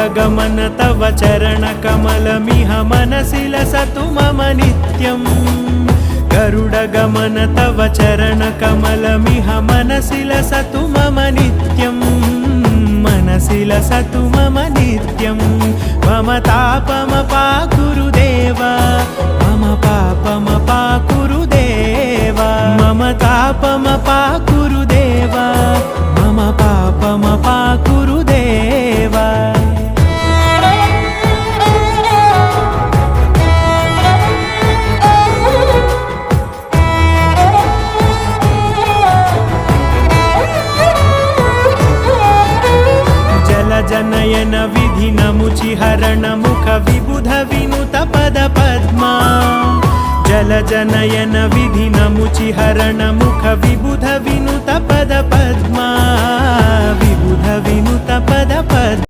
गरुडगमन तव चरणकमलमिह मनसि लसतु मम नित्यम् गरुडगमन तव चरणकमलमिह मनसि लसतु मम नित्यम् मनसि लसतु मम नित्यम् मम तापमपाकुरुदेव मम पापमपाकुरुदेव मम तापमपाकुरुदेव मम पापमपाकुरुदेव जनयन विधिनमुचिहरण मुख विबुध विनुत पद पद्मा जलजनयन विधिनमुचिहरण मुख विबुध विनुत पद पद्मा विबुध विनुत पद पद्मा।